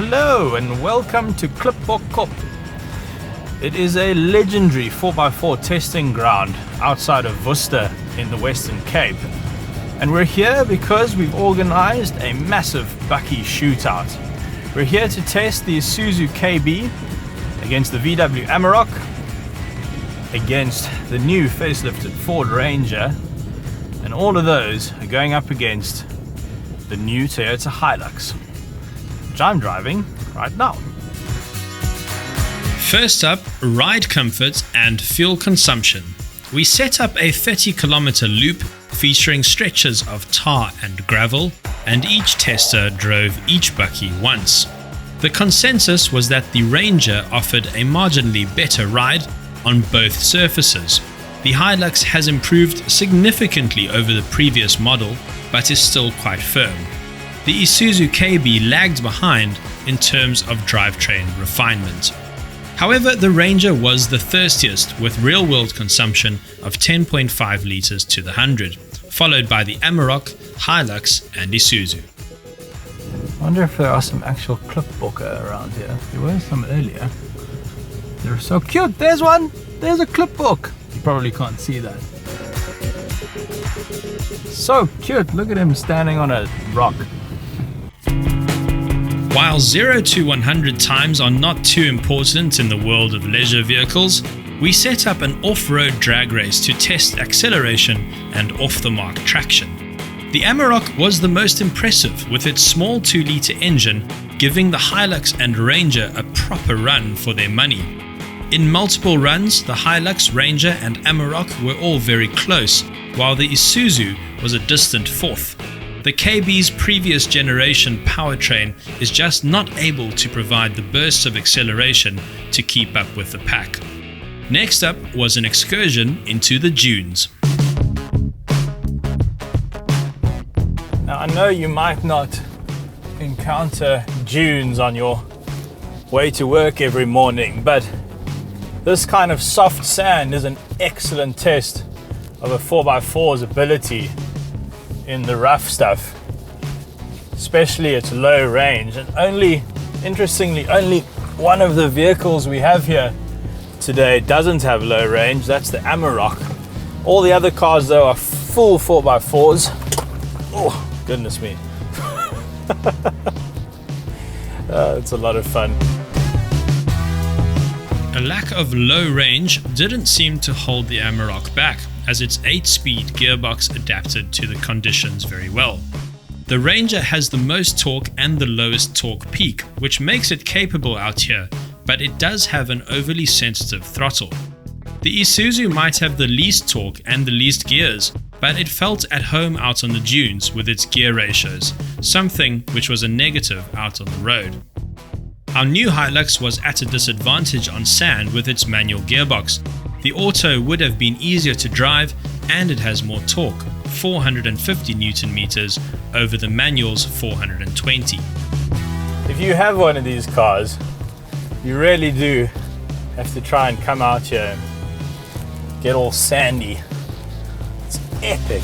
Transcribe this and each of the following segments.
Hello and welcome to Klipbok Kop. It is a legendary 4x4 testing ground outside of Worcester in the Western Cape. And we're here because we've organized a massive bakkie shootout. We're here to test the Isuzu KB against the VW Amarok, against the new facelifted Ford Ranger, and all of those are going up against the new Toyota Hilux, which I'm driving right now. First up, ride comfort and fuel consumption. We set up a 30-kilometer loop featuring stretches of tar and gravel, and each tester drove each bakkie once. The consensus was that the Ranger offered a marginally better ride on both surfaces. The Hilux has improved significantly over the previous model, but is still quite firm. The Isuzu KB lagged behind in terms of drivetrain refinement. However, the Ranger was the thirstiest, with real-world consumption of 10.5 litres to the 100, followed by the Amarok, Hilux and Isuzu. I wonder if there are some actual Klipbokken around here. There were some earlier. They're so cute. There's one! There's a Klipbok! You probably can't see that. So cute, look at him standing on a rock. While 0 to 100 times are not too important in the world of leisure vehicles, we set up an off-road drag race to test acceleration and off-the-mark traction. The Amarok was the most impressive, with its small 2-litre engine giving the Hilux and Ranger a proper run for their money. In multiple runs, the Hilux, Ranger and Amarok were all very close, while the Isuzu was a distant fourth. The KB's previous generation powertrain is just not able to provide the bursts of acceleration to keep up with the pack. Next up was an excursion into the dunes. Now I know you might not encounter dunes on your way to work every morning, but this kind of soft sand is an excellent test of a 4x4's ability in the rough stuff, especially its low range. And interestingly, only one of the vehicles we have here today doesn't have low range. That's the Amarok. All the other cars though are full 4x4s. Oh, goodness me. It's a lot of fun. A lack of low range didn't seem to hold the Amarok back, as its 8-speed gearbox adapted to the conditions very well. The Ranger has the most torque and the lowest torque peak, which makes it capable out here, but it does have an overly sensitive throttle. The Isuzu might have the least torque and the least gears, but it felt at home out on the dunes with its gear ratios, something which was a negative out on the road. Our new Hilux was at a disadvantage on sand with its manual gearbox. The auto would have been easier to drive, and it has more torque, 450 Newton meters over the manual's 420. If you have one of these cars, you really do have to try and come out here and get all sandy. It's epic.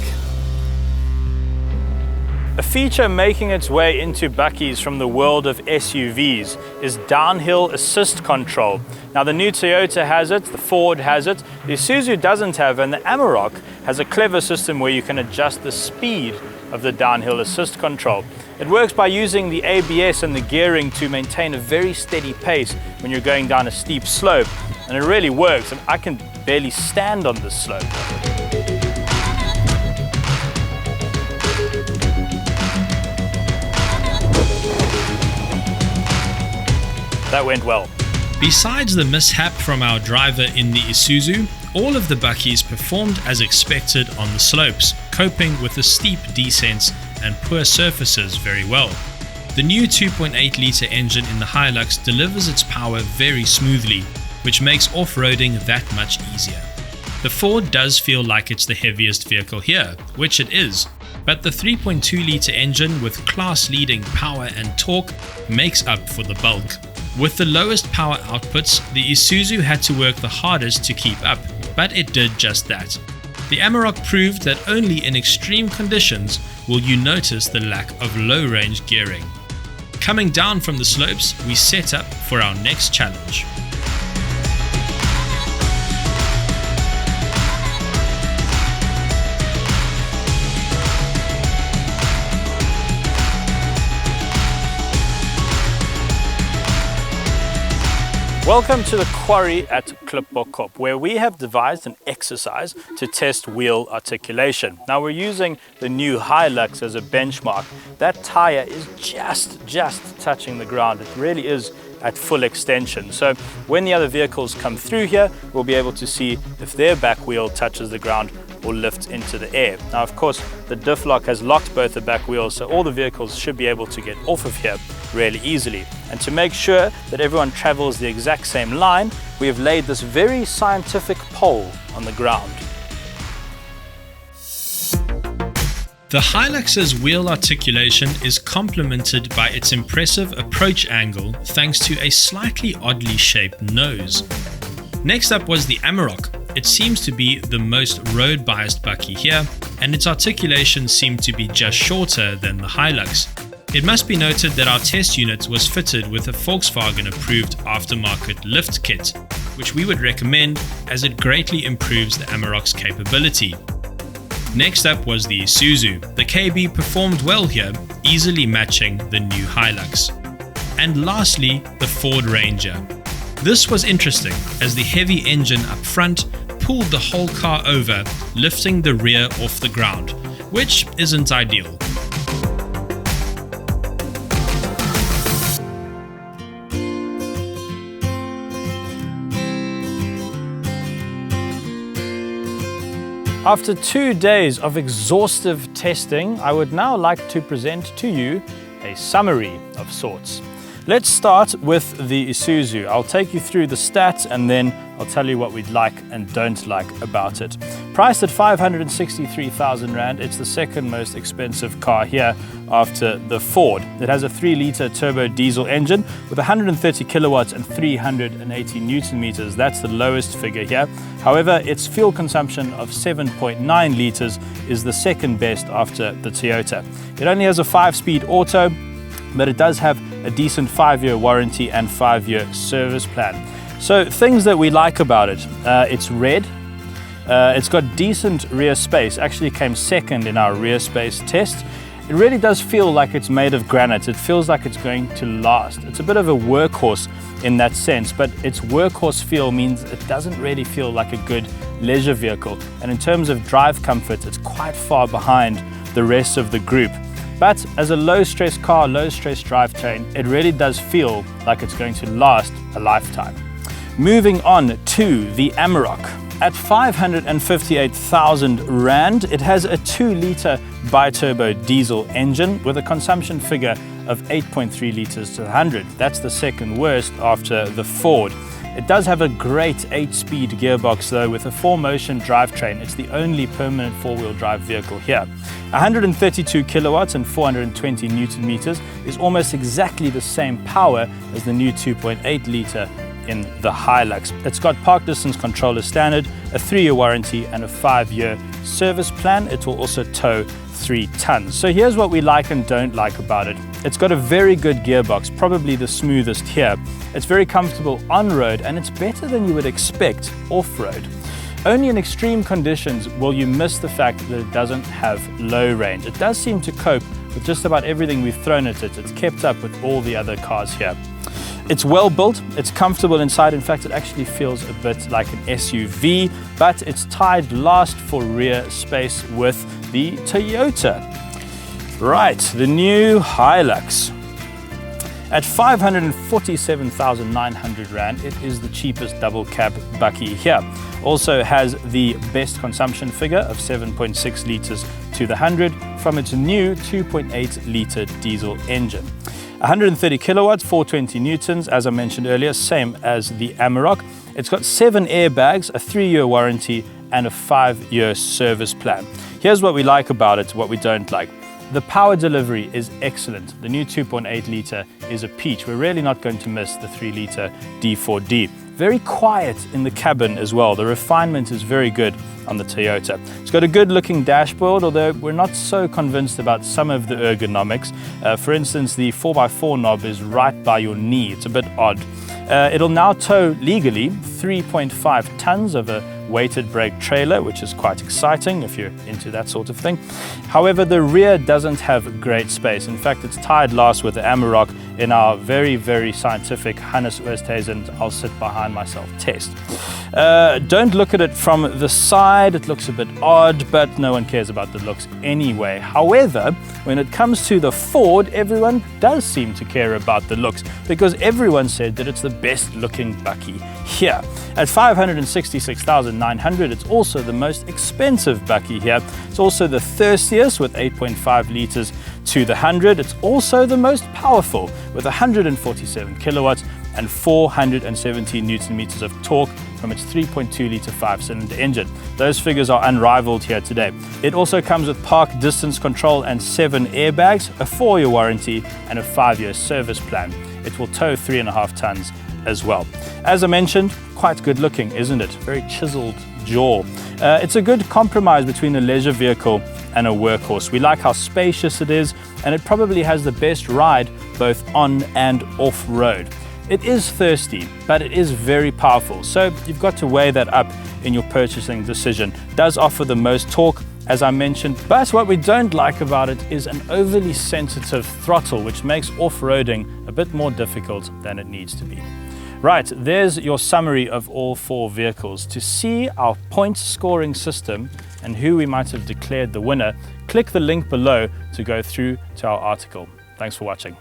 A feature making its way into bakkies from the world of SUVs is downhill assist control. Now the new Toyota has it, the Ford has it, the Isuzu doesn't have, and the Amarok has a clever system where you can adjust the speed of the downhill assist control. It works by using the ABS and the gearing to maintain a very steady pace when you're going down a steep slope, and it really works. And I can barely stand on this slope. That went well. Besides the mishap from our driver in the Isuzu, all of the bakkies performed as expected on the slopes, coping with the steep descents and poor surfaces very well. The new 2.8-litre engine in the Hilux delivers its power very smoothly, which makes off-roading that much easier. The Ford does feel like it's the heaviest vehicle here, which it is, but the 3.2-litre engine with class-leading power and torque makes up for the bulk. With the lowest power outputs, the Isuzu had to work the hardest to keep up, but it did just that. The Amarok proved that only in extreme conditions will you notice the lack of low-range gearing. Coming down from the slopes, we set up for our next challenge. Welcome to the quarry at Klipbokop, where we have devised an exercise to test wheel articulation. Now we're using the new Hilux as a benchmark. That tire is just touching the ground. It really is at full extension. So when the other vehicles come through here, we'll be able to see if their back wheel touches the ground or lifts into the air. Now, of course, the diff lock has locked both the back wheels, so all the vehicles should be able to get off of here really easily. And to make sure that everyone travels the exact same line, we have laid this very scientific pole on the ground. The Hilux's wheel articulation is complemented by its impressive approach angle thanks to a slightly oddly shaped nose. Next up was the Amarok. It seems to be the most road-biased bakkie here, and its articulation seemed to be just shorter than the Hilux. It must be noted that our test unit was fitted with a Volkswagen-approved aftermarket lift kit, which we would recommend as it greatly improves the Amarok's capability. Next up was the Isuzu. The KB performed well here, easily matching the new Hilux. And lastly, the Ford Ranger. This was interesting as the heavy engine up front pulled the whole car over, lifting the rear off the ground, which isn't ideal. After 2 days of exhaustive testing, I would now like to present to you a summary of sorts. Let's start with the Isuzu. I'll take you through the stats and then I'll tell you what we'd like and don't like about it. Priced at 563,000 Rand, it's the second most expensive car here after the Ford. It has a 3-litre turbo diesel engine with 130 kilowatts and 380 Newton meters. That's the lowest figure here. However, its fuel consumption of 7.9 litres is the second best after the Toyota. It only has a 5-speed auto, but it does have a decent 5-year warranty and 5-year service plan. So things that we like about it, it's red, it's got decent rear space, actually came second in our rear space test. It really does feel like it's made of granite. It feels like it's going to last. It's a bit of a workhorse in that sense, but its workhorse feel means it doesn't really feel like a good leisure vehicle. And in terms of drive comfort, it's quite far behind the rest of the group. But as a low-stress car, low-stress drivetrain, it really does feel like it's going to last a lifetime. Moving on to the Amarok. At 558,000 Rand, it has a 2-litre bi-turbo diesel engine with a consumption figure of 8.3 litres to 100. That's the second worst after the Ford. It does have a great 8-speed gearbox though with a 4-motion drivetrain. It's the only permanent 4-wheel drive vehicle here. 132 kilowatts and 420 Newton meters is almost exactly the same power as the new 2.8 litre in the Hilux. It's got park distance control as standard, a 3-year warranty and a 5-year service plan. It will also tow 3 tons. So here's what we like and don't like about it. It's got a very good gearbox, probably the smoothest here. It's very comfortable on-road and it's better than you would expect off-road. Only in extreme conditions will you miss the fact that it doesn't have low range. It does seem to cope with just about everything we've thrown at it. It's kept up with all the other cars here. It's well built, it's comfortable inside. In fact, it actually feels a bit like an SUV, but it's tied last for rear space with the Toyota. Right, the new Hilux. At 547,900 Rand, it is the cheapest double cab bakkie here. Also has the best consumption figure of 7.6 litres to the 100 from its new 2.8 litre diesel engine. 130 kilowatts, 420 newtons, as I mentioned earlier, same as the Amarok. It's got 7 airbags, a 3-year warranty, and a 5-year service plan. Here's what we like about it, what we don't like. The power delivery is excellent. The new 2.8 litre is a peach. We're really not going to miss the 3 litre D4D. Very quiet in the cabin as well. The refinement is very good on the Toyota. It's got a good looking dashboard, although we're not so convinced about some of the ergonomics. For instance, the 4x4 knob is right by your knee. It's a bit odd. It'll now tow legally 3.5 tons of a weighted brake trailer, which is quite exciting if you're into that sort of thing. However, the rear doesn't have great space. In fact, it's tied last with the Amarok in our very, very scientific Hannes Oosthuizen, I'll sit behind myself test. Don't look at it from the side. It looks a bit odd, but no one cares about the looks anyway. However, when it comes to the Ford, everyone does seem to care about the looks, because everyone said that it's the best looking bakkie here. At 566,900, it's also the most expensive bakkie here. It's also the thirstiest with 8.5 liters to the 100. It's also the most powerful with 147 kilowatts and 470 newton meters of torque from its 3.2 litre 5-cylinder engine. Those figures are unrivaled here today. It also comes with park distance control and 7 airbags, a 4-year warranty and a 5-year service plan. It will tow 3.5 tons as well. As I mentioned, quite good looking, isn't it? Very chiseled jaw. It's a good compromise between a leisure vehicle and a workhorse. We like how spacious it is, and it probably has the best ride both on and off-road. It is thirsty, but it is very powerful, so you've got to weigh that up in your purchasing decision. It does offer the most torque, as I mentioned, but what we don't like about it is an overly sensitive throttle, which makes off-roading a bit more difficult than it needs to be. Right, there's your summary of all 4 vehicles. To see our point scoring system and who we might have declared the winner, click the link below to go through to our article. Thanks for watching.